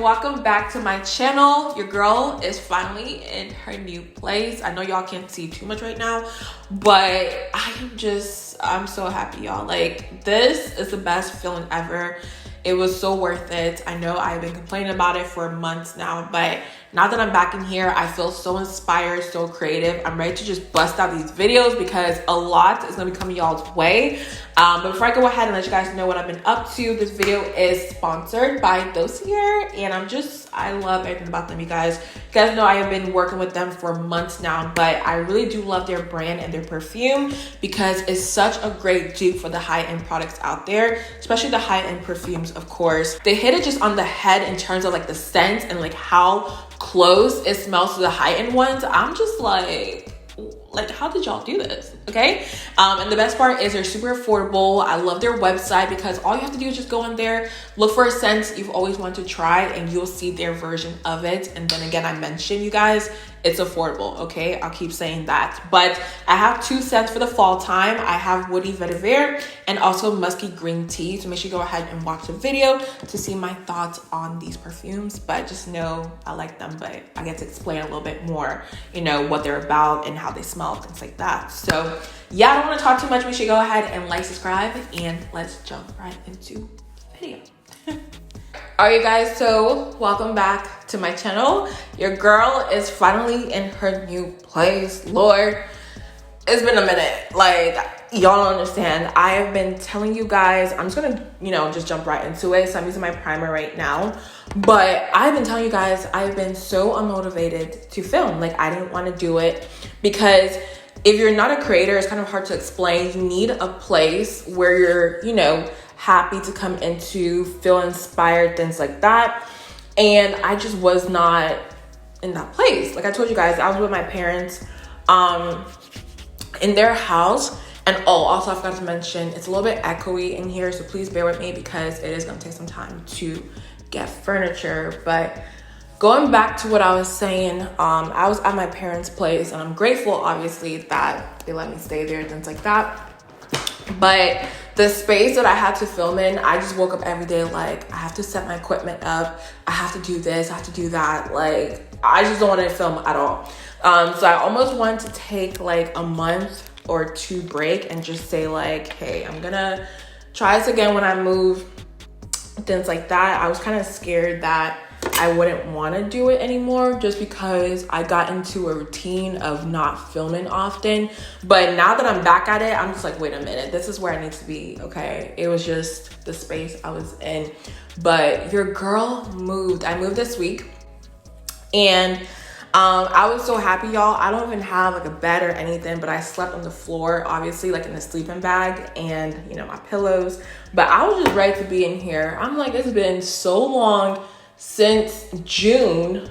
welcome back to my channel. Your girl is finally in her new place. I know y'all can't see too much right now, but I'm so happy, y'all. Like, this is the best feeling ever. It was so worth it. I know I've been complaining about it for months now, but now that I'm back in here, I feel so inspired, so creative. I'm ready to just bust out these videos because a lot is gonna be coming y'all's way. But before I go ahead and let you guys know what I've been up to, this video is sponsored by Dossier, and I love everything about them, you guys. You guys know I have been working with them for months now, but I really do love their brand and their perfume because it's such a great dupe for the high-end products out there, especially the high-end perfumes, of course. They hit it just on the head in terms of like the scent and like how close it smells to the high-end ones. I'm just like, how did y'all do this? Okay. And the best part is they're super affordable. I love their website because all you have to do is just go in there, look for a scent you've always wanted to try, and you'll see their version of it. And then again, I mentioned, you guys, it's affordable. Okay. I'll keep saying that, but I have two scents for the fall time. I have woody vetiver and also musky green tea. So make sure you go ahead and watch the video to see my thoughts on these perfumes, but just know I like them, but I get to explain a little bit more, you know, what they're about and how they smell, things like that. So yeah, I don't want to talk too much. Make sure you go ahead and like, subscribe, and let's jump right into the video. All right, you guys, so welcome back to my channel. Your girl is finally in her new place. Lord, it's been a minute. Like, y'all don't understand. I have been telling you guys, I'm just gonna, just jump right into it. So I'm using my primer right now, but I've been telling you guys, I've been so unmotivated to film. Like, I didn't want to do it because if you're not a creator, it's kind of hard to explain. You need a place where you're, happy to come into, feel inspired, things like that. And I just was not in that place. Like I told you guys, I was with my parents in their house. And also I forgot to mention, it's a little bit echoey in here, so please bear with me because it is gonna take some time to get furniture. But going back to what I was saying, I was at my parents' place, and I'm grateful, obviously, that they let me stay there, things like that. But the space that I had to film in, I just woke up every day like, I have to set my equipment up, I have to do this, I have to do that. Like, I just don't want to film at all. So I almost wanted to take like a month or two break and just say like, hey, I'm gonna try this again when I move, things like that. I was kind of scared that I wouldn't want to do it anymore just because I got into a routine of not filming often. But now that I'm back at it, I'm just like, wait a minute, this is where I need to be. Okay, it was just the space I was in. But your girl moved. I moved this week, and I was so happy, y'all. I don't even have like a bed or anything, but I slept on the floor, obviously, like in a sleeping bag and my pillows. But I was just ready to be in here. I'm like, it's been so long since June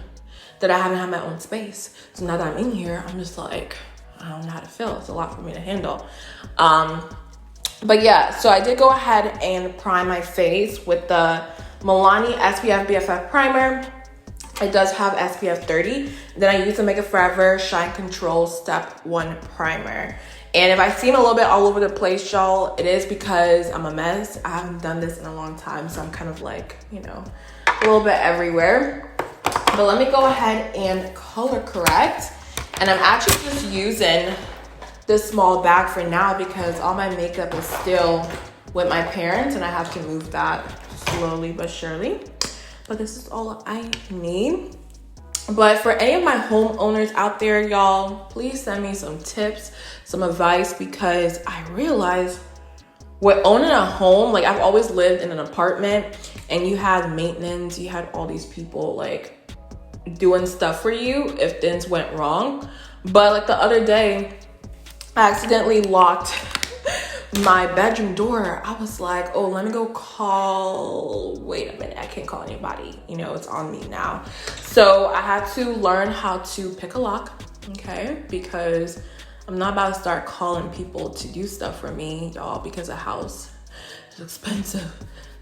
that I haven't had my own space. So now that I'm in here, I'm just like, I don't know how to feel. It's a lot for me to handle. But yeah, so I did go ahead and prime my face with the Milani SPF BFF primer. It does have SPF 30. Then I use the Make It Forever Shine Control Step 1 primer. And if I seem a little bit all over the place, y'all, it is because I'm a mess. I haven't done this in a long time, so I'm kind of like, a little bit everywhere. But let me go ahead and color correct. And I'm actually just using this small bag for now because all my makeup is still with my parents, and I have to move that slowly but surely. But this is all I need. But for any of my homeowners out there, y'all, please send me some tips, some advice, because I realize with owning a home, like I've always lived in an apartment, and you had maintenance, you had all these people like doing stuff for you if things went wrong. But like the other day, I accidentally locked my bedroom door. I was like, oh, let me go call, wait a minute, I can't call anybody, it's on me now. So I had to learn how to pick a lock, okay, because I'm not about to start calling people to do stuff for me, y'all, because a house is expensive.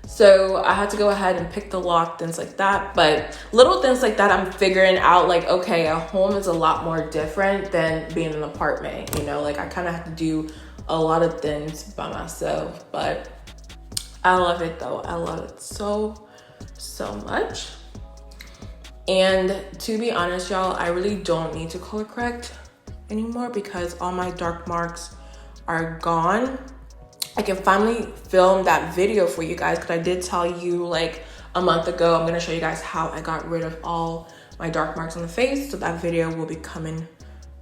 So I had to go ahead and pick the lock, things like that. But little things like that, I'm figuring out like, okay, a home is a lot more different than being an apartment, like I kind of have to do a lot of things by myself. But I love it though. I love it so much. And to be honest, y'all, I really don't need to color correct anymore because all my dark marks are gone. I can finally film that video for you guys because I did tell you like a month ago, I'm gonna show you guys how I got rid of all my dark marks on the face. So that video will be coming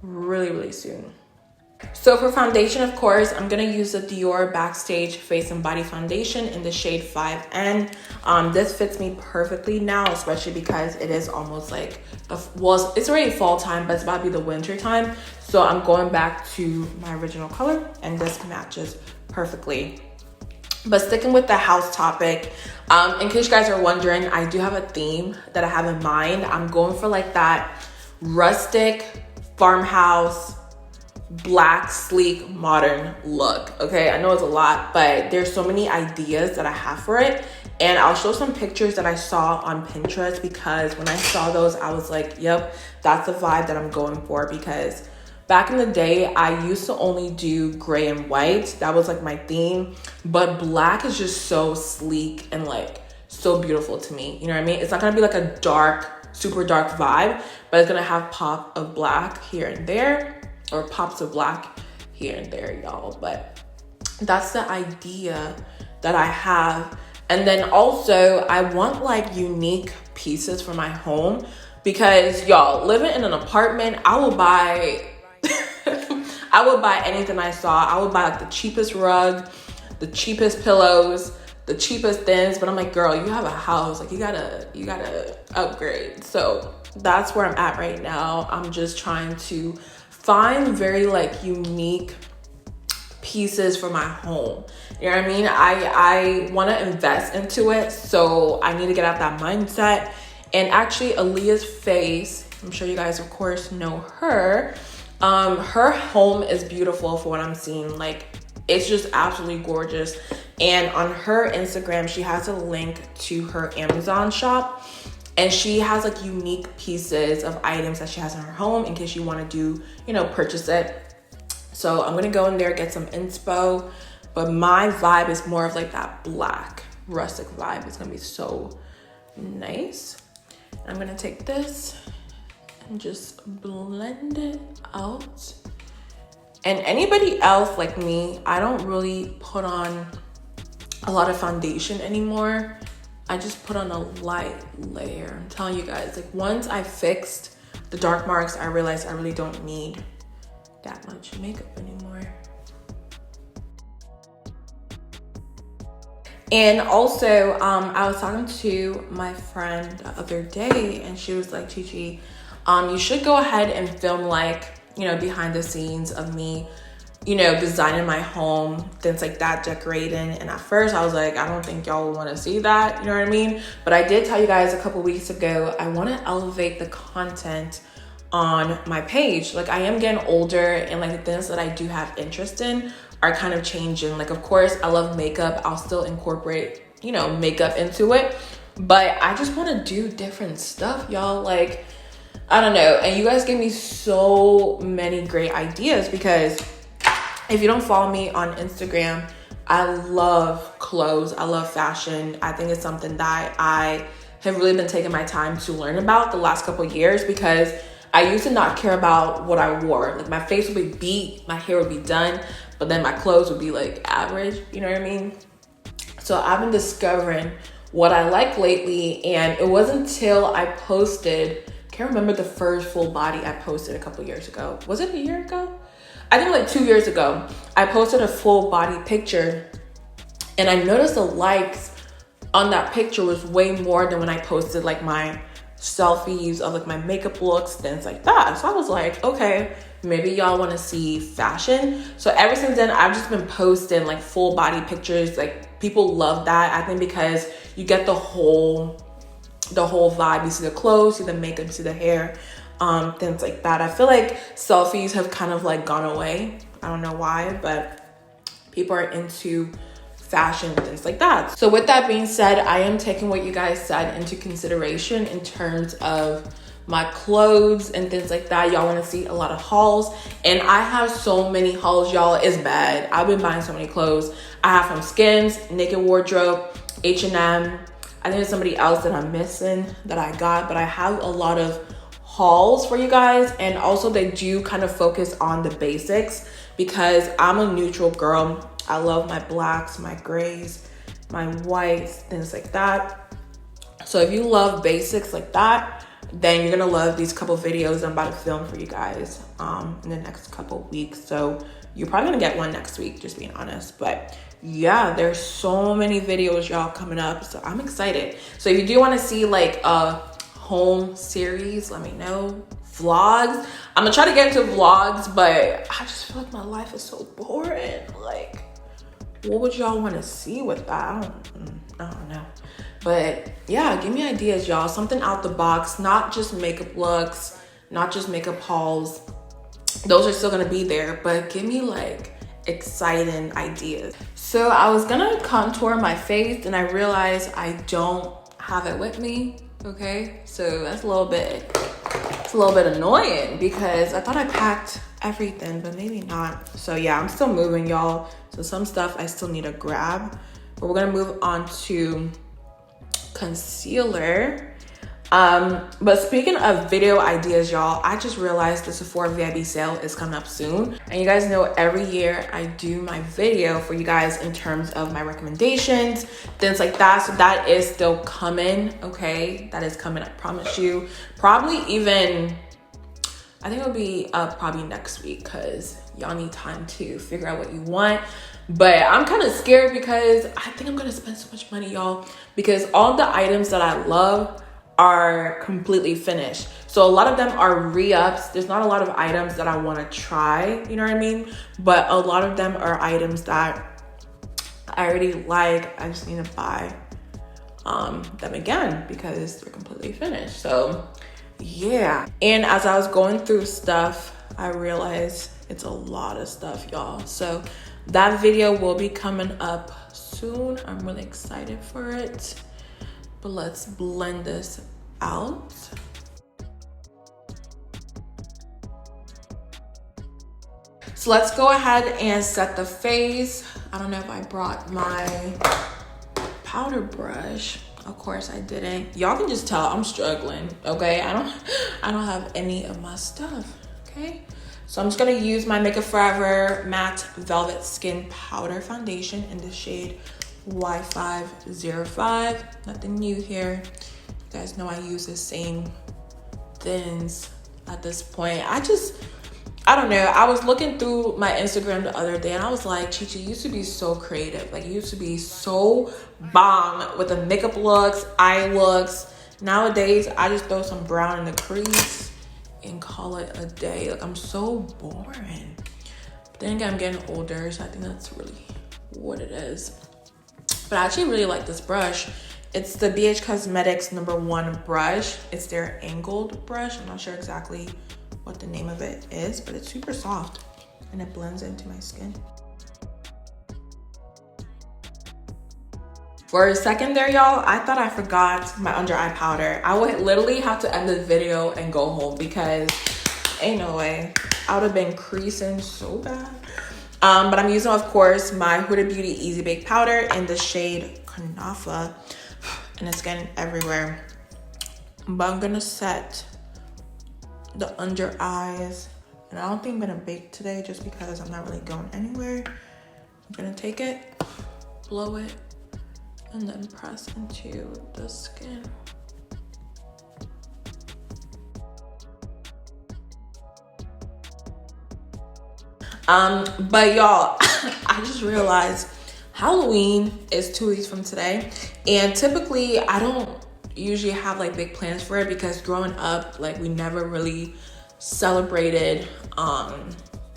really, really soon. So for foundation, of course, I'm gonna use the Dior Backstage Face and Body Foundation in the shade 5N. This fits me perfectly now, especially because it is almost like, well, it's already fall time, but it's about to be the winter time. So I'm going back to my original color and this matches perfectly. But sticking with the house topic, in case you guys are wondering, I do have a theme that I have in mind. I'm going for like that rustic farmhouse, black, sleek, modern look. Okay, I know it's a lot, but there's so many ideas that I have for it. And I'll show some pictures that I saw on Pinterest because when I saw those, I was like, yep, that's the vibe that I'm going for. Because back in the day, I used to only do gray and white. That was like my theme. But black is just so sleek and like so beautiful to me. You know what I mean? It's not gonna be like a dark, super dark vibe, but it's gonna have pop of black here and there, or pops of black here and there, y'all. But that's the idea that I have. And then also I want like unique pieces for my home because y'all, living in an apartment, I will buy I would buy anything I saw. I would buy like the cheapest rug, the cheapest pillows, the cheapest things, but I'm like, girl, you have a house, like you gotta upgrade. So that's where I'm at right now. I'm just trying to find very like unique pieces for my home. You know what I mean? I want to invest into it, so I need to get out that mindset. And actually, Aaliyah's Face, I'm sure you guys of course know her. Her home is beautiful for what I'm seeing. Like, it's just absolutely gorgeous. And on her Instagram, she has a link to her Amazon shop. And she has like unique pieces of items that she has in her home in case you want to do, you know, purchase it. So I'm going to go in there, get some inspo. But my vibe is more of like that black rustic vibe. It's going to be so nice. I'm going to take this and just blend it out. And anybody else like me, I don't really put on a lot of foundation anymore. I just put on a light layer. I'm telling you guys, like once I fixed the dark marks, I realized I really don't need that much makeup anymore. And also, I was talking to my friend the other day and she was like, Chi, you should go ahead and film like, you know, behind the scenes of me, you know, designing my home, things like that, decorating. And at first I was like, I don't think y'all want to see that, you know what I mean? But I did tell you guys a couple weeks ago, I want to elevate the content on my page. Like I am getting older and like the things that I do have interest in are kind of changing. Like, of course, I love makeup. I'll still incorporate, you know, makeup into it. But I just want to do different stuff, y'all. Like, I don't know. And you guys gave me so many great ideas because if you don't follow me on Instagram, I love clothes. I love fashion. I think it's something that I have really been taking my time to learn about the last couple of years because I used to not care about what I wore. Like my face would be beat, my hair would be done, but then my clothes would be like average, you know what I mean? So I've been discovering what I like lately, and it wasn't until I posted, can't remember the first full body I posted a couple years ago. Was it a year ago? I think like 2 years ago, I posted a full body picture and I noticed the likes on that picture was way more than when I posted like my selfies of like my makeup looks, things like that. So I was like, okay, maybe y'all want to see fashion. So ever since then, I've just been posting like full body pictures. Like people love that, I think, because you get the whole vibe. You see the clothes, see the makeup, see the hair, things like that. I feel like selfies have kind of like gone away. I don't know why, but people are into fashion, things like that. So with that being said, I am taking what you guys said into consideration in terms of my clothes and things like that. Y'all want to see a lot of hauls, and I have so many hauls, y'all. It's bad. I've been buying so many clothes. I have from Skins, Naked Wardrobe, H&M, I think there's somebody else that I'm missing that I got, but I have a lot of hauls for you guys. And also they do kind of focus on the basics because I'm a neutral girl. I love my blacks, my grays, my whites, things like that. So if you love basics like that, then you're gonna love these couple videos I'm about to film for you guys in the next couple weeks. So you're probably gonna get one next week, just being honest. But yeah, there's so many videos y'all coming up, so I'm excited. So if you do want to see like a home series, let me know. Vlogs, I'm gonna try to get into vlogs, but I just feel like my life is so boring. Like, what would y'all want to see with that? I don't know. But yeah, give me ideas, y'all. Something out the box, not just makeup looks, not just makeup hauls. Those are still gonna be there, but give me like exciting ideas. So I was gonna contour my face and I realized I don't have it with me. Okay, so that's a little bit annoying because I thought I packed everything, but maybe not. So yeah, I'm still moving, y'all. So some stuff I still need to grab, but we're gonna move on to concealer. But speaking of video ideas, y'all, I just realized the Sephora VIB sale is coming up soon. And you guys know every year I do my video for you guys in terms of my recommendations, things like that. So that is still coming, okay? That is coming, I promise you. Probably even, I think it'll be up probably next week because y'all need time to figure out what you want. But I'm kind of scared because I think I'm gonna spend so much money, y'all, because all the items that I love are completely finished. So a lot of them are re-ups. There's not a lot of items that I want to try, you know what I mean? But a lot of them are items that I already like. I just need to buy them again because they're completely finished. So yeah. And as I was going through stuff, I realized it's a lot of stuff, y'all. So that video will be coming up soon. I'm really excited for it. But let's blend this out. So let's go ahead and set the face. I don't know if I brought my powder brush. Of course I didn't. Y'all can just tell I'm struggling, okay? I don't have any of my stuff, okay? So I'm just gonna use my Makeup Forever Matte Velvet Skin Powder Foundation in the shade Y505. Nothing new here. You guys know I use the same thins at this point. I don't know. I was looking through my Instagram the other day and I was like, Chi used to be so creative. Like, you used to be so bomb with the makeup looks, eye looks. Nowadays, I just throw some brown in the crease and call it a day. Like, I'm so boring. But then again, I'm getting older, so I think that's really what it is. But I actually really like this brush. It's the BH Cosmetics #1 brush. It's their angled brush. I'm not sure exactly what the name of it is, but it's super soft and it blends into my skin. For a second there, y'all, I thought I forgot my under eye powder. I would literally have to end the video and go home because ain't no way. I would have been creasing so bad. But I'm using, of course, my Huda Beauty Easy Bake Powder in the shade Kunafa, and it's getting everywhere. But I'm gonna set the under eyes, and I don't think I'm gonna bake today just because I'm not really going anywhere. I'm gonna take it, blow it, and then press into the skin. But y'all, I just realized Halloween is 2 weeks from today, and typically I don't usually have like big plans for it because growing up, like, we never really celebrated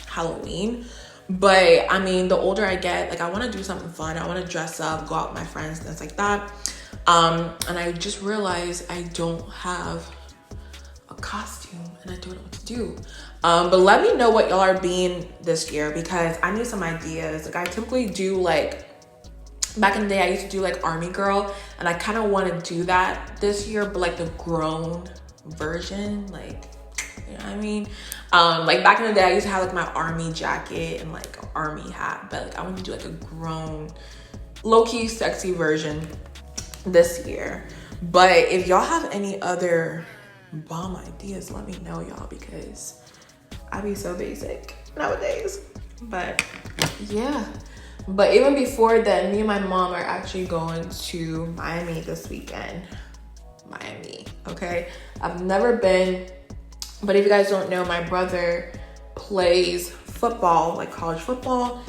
Halloween. But I mean, the older I get, like, I want to do something fun. I want to dress up, go out with my friends, things like that. And I just realized I don't have a costume and I don't know what to do. But let me know what y'all are being this year because I need some ideas. Like, I typically do, like, back in the day I used to do like Army Girl, and I kind of want to do that this year, but like the grown version, like, you know what I mean? Like, back in the day I used to have like my army jacket and like an army hat, but like I want to do like a grown, low-key sexy version. this year. But if y'all have any other bomb ideas, let me know, y'all, because I be so basic nowadays. But yeah. But even before then, me and my mom are actually going to Miami this weekend. Miami, okay? I've never been, but if you guys don't know, my brother plays football, like college football,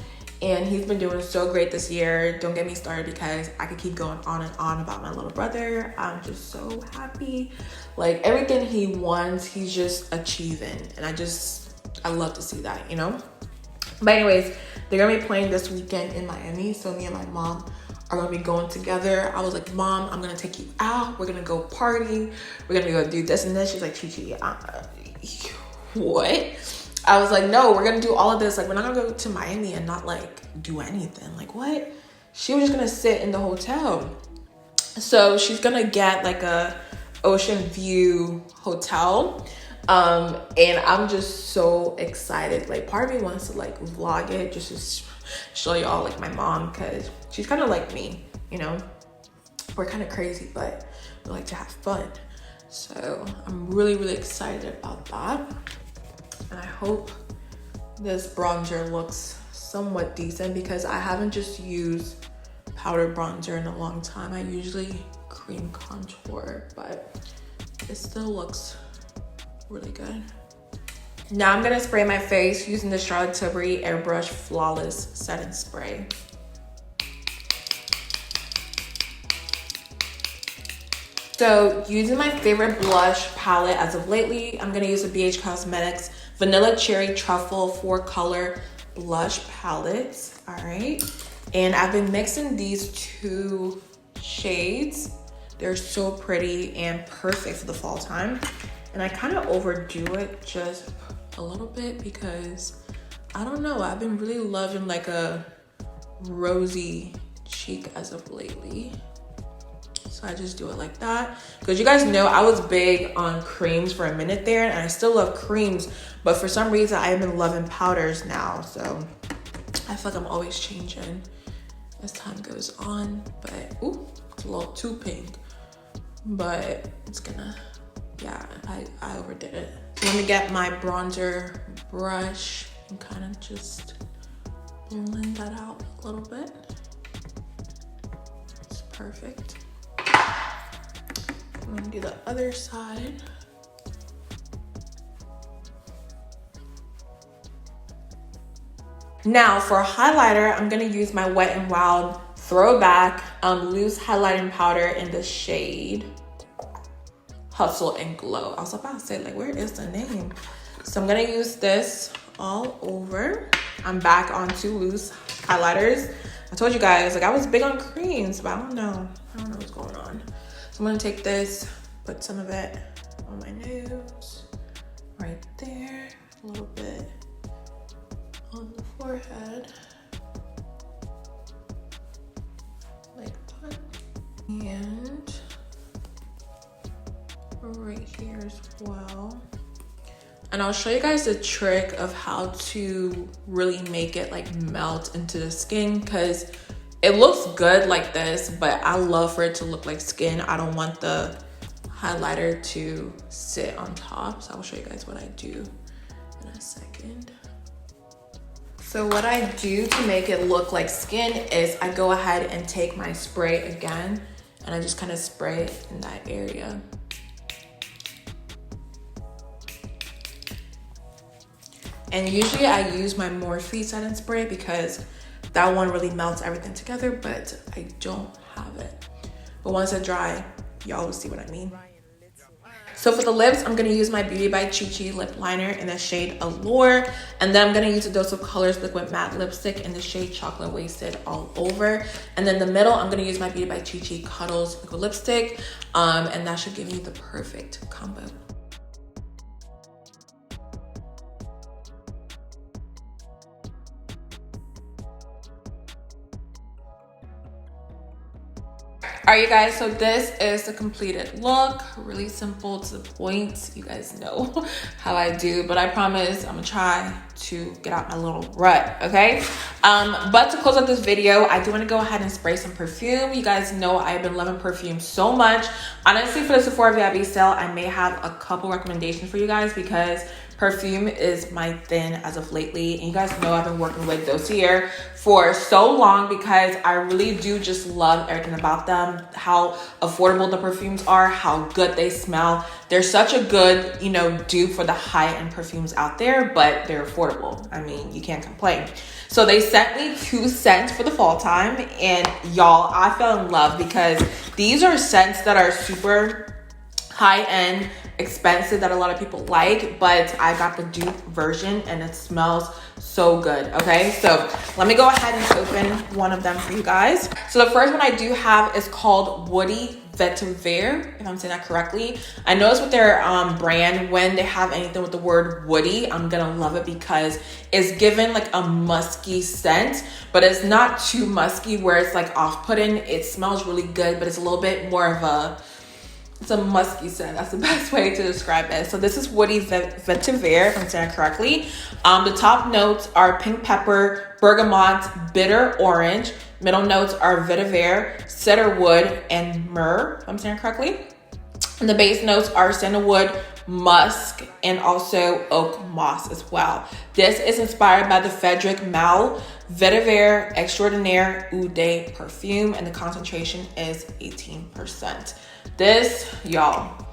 and he's been doing so great this year. Don't get me started because I could keep going on and on about my little brother. I'm just so happy. Like everything he wants, he's just achieving, and I love to see that, you know? But anyways, they're gonna be playing this weekend in Miami, so me and my mom are gonna be going together. I was like, Mom, I'm gonna take you out. We're gonna go party. We're gonna go do this and this. She's like, Chi, what? I was like, no, we're gonna do all of this. Like, we're not gonna go to Miami and not like do anything. Like, what? She was just gonna sit in the hotel. So she's gonna get like a ocean view hotel. And I'm just so excited. Like, part of me wants to like vlog it just to show y'all like my mom, because she's kind of like me, you know? We're kind of crazy, but we like to have fun. So I'm really, really excited about that. And I hope this bronzer looks somewhat decent, because I haven't just used powder bronzer in a long time. I usually cream contour, but it still looks really good. Now I'm gonna spray my face using the Charlotte Tilbury Airbrush Flawless Setting Spray. So using my favorite blush palette as of lately, I'm gonna use the BH Cosmetics Vanilla Cherry Truffle 4-color blush palettes, all right? And I've been mixing these two shades. They're so pretty and perfect for the fall time. And I kind of overdo it just a little bit because, I don't know, I've been really loving like a rosy cheek as of lately. So I just do it like that. Because you guys know I was big on creams for a minute there, and I still love creams, but for some reason I've been loving powders now. So I feel like I'm always changing as time goes on. But, ooh, it's a little too pink. But it's gonna, yeah, I overdid it. So I'm gonna get my bronzer brush and kind of just blend that out a little bit. It's perfect. I'm gonna do the other side. Now for highlighter, I'm gonna use my Wet n Wild Throwback loose highlighting powder in the shade Hustle and Glow. I was about to say, like, where is the name? So I'm gonna use this all over. I'm back onto loose highlighters. I told you guys, like, I was big on creams, but I don't know what's going on. So I'm gonna take this, put some of it on my nose, right there, a little bit on the forehead, like that, and right here as well. And I'll show you guys the trick of how to really make it like melt into the skin, because it looks good like this, but I love for it to look like skin. I don't want the highlighter to sit on top. So I'll show you guys what I do in a second. So what I do to make it look like skin is I go ahead and take my spray again, and I just kind of spray it in that area. And usually I use my Morphe setting spray because that one really melts everything together, but I don't have it. But once it dry, y'all will see what I mean. So for the lips, I'm gonna use my Beauty by CHIT lip liner in the shade Allure. And then I'm gonna use a Dose of Colors liquid matte lipstick in the shade Chocolate Wasted all over. And then the middle, I'm gonna use my Beauty by CHIT Cuddles liquid lipstick. And that should give me the perfect combo. All right, you guys, so this is the completed look. Really simple, to the point. You guys know how I do, but I promise I'm gonna try to get out my little rut, okay? But to close out this video, I do want to go ahead and spray some perfume. You guys know I've been loving perfume so much. Honestly, for the Sephora VIP sale, I may have a couple recommendations for you guys because perfume is my thing as of lately. And you guys know I've been working with Dossier for so long because I really do just love everything about them. How affordable the perfumes are, how good they smell. They're such a good, dupe for the high-end perfumes out there, but they're affordable. I mean, you can't complain. So they sent me 2 scents for the fall time, and y'all, I fell in love because these are scents that are super high-end, expensive, that a lot of people like, but I got the dupe version and it smells so good. Okay, so let me go ahead and open one of them for you guys. So the first one I do have is called Woody Vetiver, if I'm saying that correctly. I noticed with their brand, when they have anything with the word woody, I'm gonna love it because it's given like a musky scent, but it's not too musky where it's like off-putting. It smells really good, but it's a little bit more of it's a musky scent. That's the best way to describe it. So this is Woody Vetiver, if I'm saying it correctly. The top notes are pink pepper, bergamot, bitter orange. Middle notes are vetiver, cedarwood, and myrrh, if I'm saying it correctly. And the base notes are sandalwood, musk, and also oak moss as well. This is inspired by the Frederic Malle Vetiver Extraordinaire Eau de Perfume, and the concentration is 18%. This, y'all,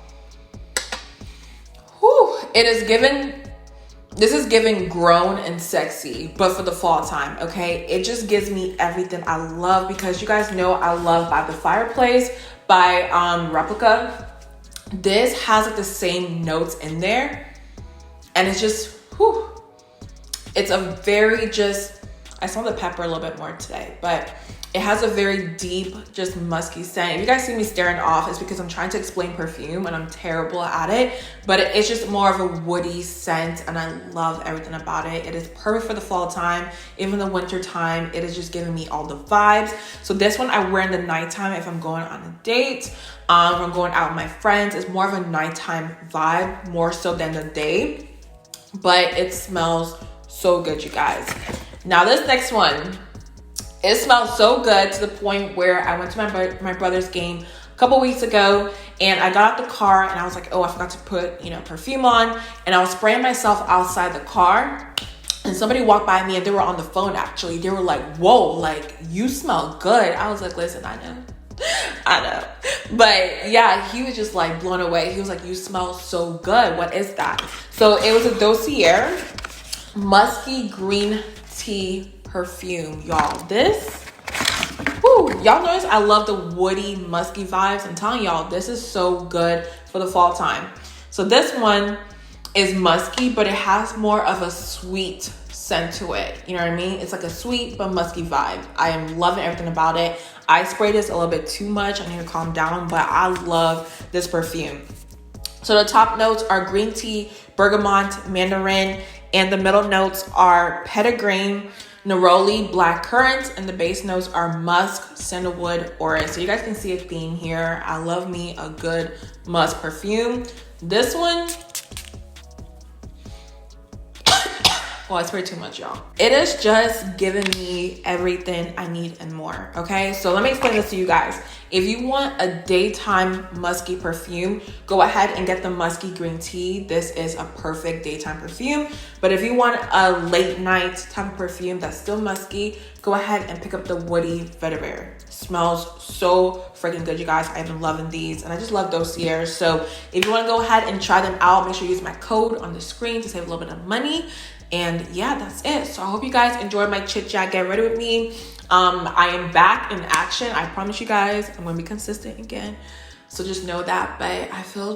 this is giving grown and sexy, but for the fall time, okay? It just gives me everything I love because you guys know I love By the Fireplace by Replica. This has like the same notes in there, and it's just, it's a very I smell the pepper a little bit more today, but it has a very deep, just musky scent. If you guys see me staring off, it's because I'm trying to explain perfume and I'm terrible at it, but it's just more of a woody scent and I love everything about it. It is perfect for the fall time, even the winter time. It is just giving me all the vibes. So this one I wear in the nighttime if I'm going on a date, if I'm going out with my friends. It's more of a nighttime vibe, more so than the day, but it smells so good, you guys. Now this next one, it smells so good to the point where I went to my brother's game a couple weeks ago and I got out the car and I was like, oh, I forgot to put, perfume on, and I was spraying myself outside the car and somebody walked by me and they were on the phone actually. They were like, whoa, like you smell good. I was like, listen, I know. But yeah, he was just like blown away. He was like, you smell so good. What is that? So it was a Dossier Musky Green Tea perfume, y'all. This, y'all notice I love the woody, musky vibes. I'm telling y'all, this is so good for the fall time. So this one is musky, but it has more of a sweet scent to it. You know what I mean? It's like a sweet but musky vibe. I am loving everything about it. I sprayed this a little bit too much. I need to calm down, but I love this perfume. So the top notes are green tea, bergamot, mandarin, and the middle notes are petitgrain, neroli, black currant, and the base notes are musk, sandalwood, orange. So you guys can see a theme here. I love me a good musk perfume. This one, I sprayed too much, y'all. It is just giving me everything I need and more, okay? So let me explain this to you guys. If you want a daytime musky perfume, go ahead and get the Musky Green Tea. This is a perfect daytime perfume. But if you want a late night type of perfume that's still musky, go ahead and pick up the Woody Vetiver. Smells so freaking good, you guys. I've been loving these and I just love Dossier. So if you want to go ahead and try them out, make sure you use my code on the screen to save a little bit of money. And yeah, that's it. So I hope you guys enjoyed my chit chat. Get ready with me. I am back in action. I promise you guys, I'm going to be consistent again. So just know that. But I feel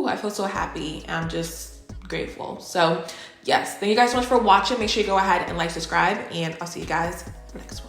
I feel so happy. I'm just grateful. So yes, thank you guys so much for watching. Make sure you go ahead and like, subscribe, and I'll see you guys next one.